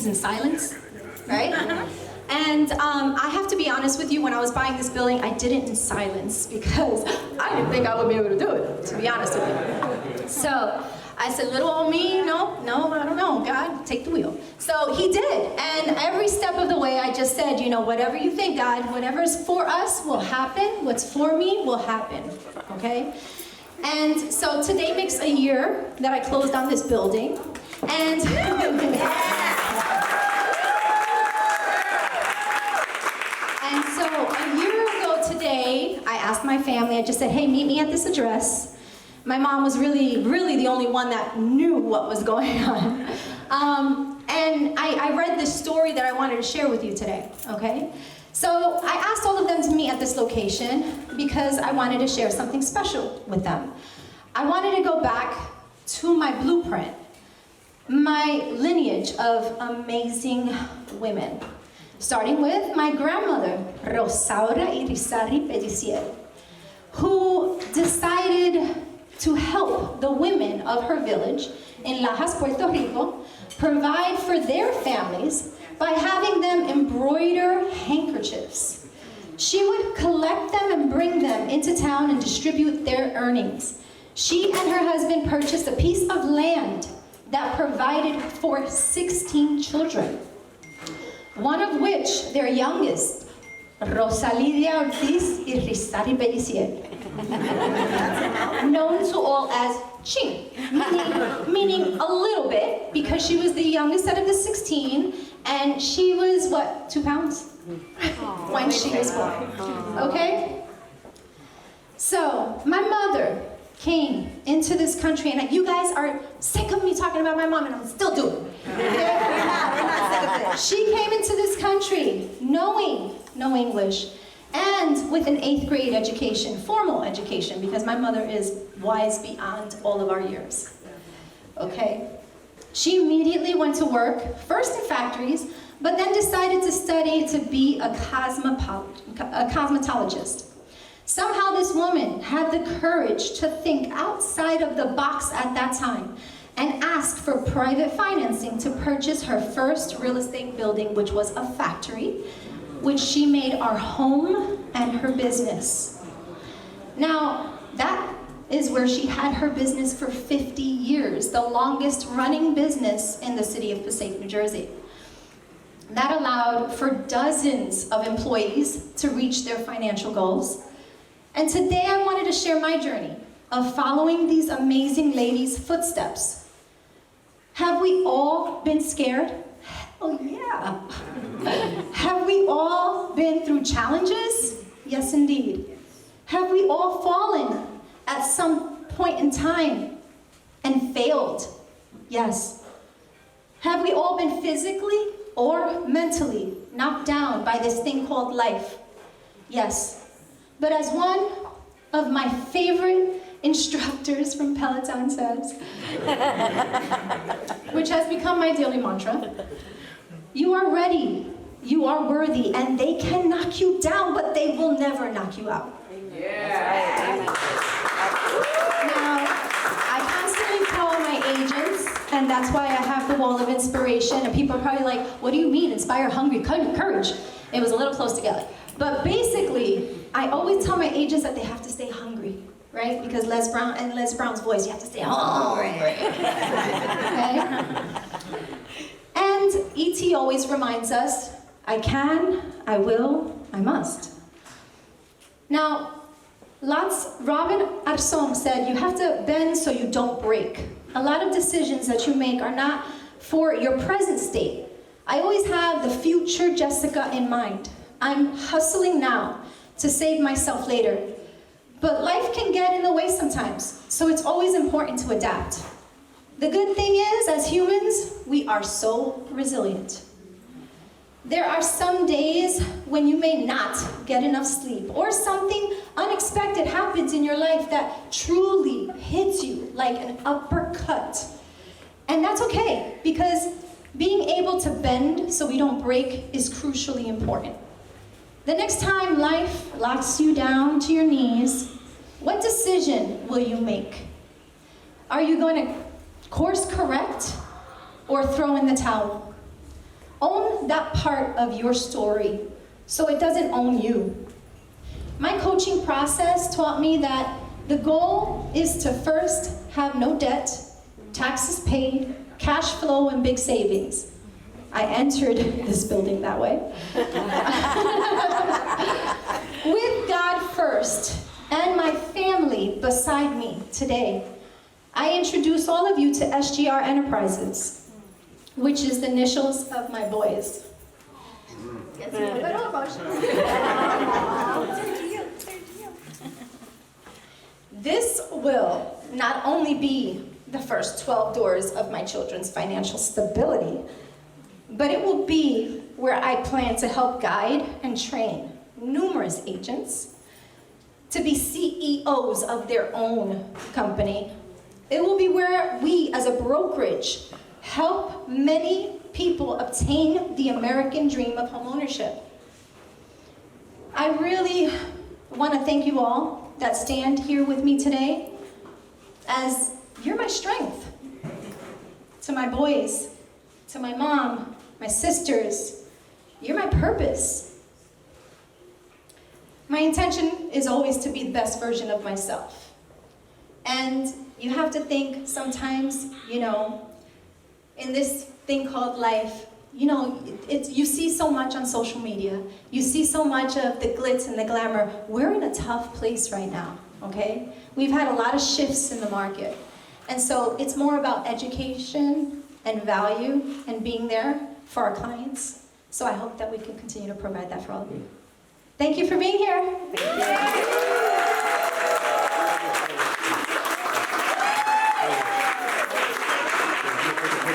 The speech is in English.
things in silence, right? And I have to be honest with you, when I was buying this building, I did it in silence because I didn't think I would be able to do it, to be honest with you. So I said, little old me, no, I don't know, God, take the wheel. So he did, and every step of the way I just said, you know, whatever you think, God, whatever's for us will happen, what's for me will happen, okay? And so today makes a year that I closed on this building, and and so a year ago today, I asked my family, I just said, hey, meet me at this address. My mom was really the only one that knew what was going on. And I read this story that I wanted to share with you today, okay? So I asked all of them to meet at this location because I wanted to share something special with them. I wanted to go back to my blueprint, my lineage of amazing women, starting with my grandmother, Rosaura Irizarry Pediciel, who decided to help the women of her village in Lajas, Puerto Rico, provide for their families by having them embroider handkerchiefs. She would collect them and bring them into town and distribute their earnings. She and her husband purchased a piece of land that provided for 16 children, one of which, their youngest, Rosalidia Ortiz Irizarry Pediciel, known to all as Ching, meaning a little bit, because she was the youngest out of the 16, and she was, what, 2 pounds? When she was born, okay? So, my mother came into this country, and you guys are sick of me talking about my mom, and I'm still doing it. Okay? We're not sick of it. She came into this country knowing no English, and with an 8th grade education, formal education, because my mother is wise beyond all of our years. Okay? She immediately went to work, first in factories, but then decided to study to be a cosmetologist. Somehow this woman had the courage to think outside of the box at that time and ask for private financing to purchase her first real estate building, which was a factory, which she made our home and her business. Now, that is where she had her business for 50 years, the longest running business in the city of Passaic, New Jersey. That allowed for dozens of employees to reach their financial goals. And today I wanted to share my journey of following these amazing ladies' footsteps. Have we all been scared? Hell yeah. Have we all been through challenges? Yes, indeed. Have we all fallen at some point in time and failed? Yes. Have we all been physically or mentally knocked down by this thing called life? Yes. But as one of my favorite instructors from Peloton says, which has become my daily mantra, you are ready, you are worthy, and they can knock you down, but they will never knock you out. Yeah. Now, I constantly tell my agents, and that's why I have the wall of inspiration, and people are probably like, what do you mean, inspire, hungry, courage? It was a little close together. But basically, I always tell my agents that they have to stay hungry, right? Because Les Brown's voice, you have to stay hungry. Okay? And E.T. always reminds us, I can, I will, I must. Now, Robin Arson said, you have to bend so you don't break. A lot of decisions that you make are not for your present state. I always have the future Jessica in mind. I'm hustling now to save myself later. But life can get in the way sometimes, so it's always important to adapt. The good thing is, as humans, we are so resilient. There are some days when you may not get enough sleep, or something unexpected happens in your life that truly hits you like an uppercut. And that's okay, because being able to bend so we don't break is crucially important. The next time life locks you down to your knees, what decision will you make? Are you going to course correct or throw in the towel? Own that part of your story so it doesn't own you. My coaching process taught me that the goal is to first have no debt, taxes paid, cash flow, and big savings. I entered this building that way. With God first and my family beside me today, I introduce all of you to SGR Enterprises, which is the initials of my boys. Gets me a little emotional. This will not only be the first 12 doors of my children's financial stability, but it will be where I plan to help guide and train numerous agents to be CEOs of their own company. It will be where we, as a brokerage, help many people obtain the American dream of homeownership. I really want to thank you all that stand here with me today, as you're my strength. To my boys, to my mom, my sisters, you're my purpose. My intention is always to be the best version of myself. And you have to think sometimes, in this thing called life, you see so much on social media. You see so much of the glitz and the glamour. We're in a tough place right now, okay? We've had a lot of shifts in the market. And so it's more about education and value and being there for our clients. So I hope that we can continue to provide that for all of you. Thank you for being here.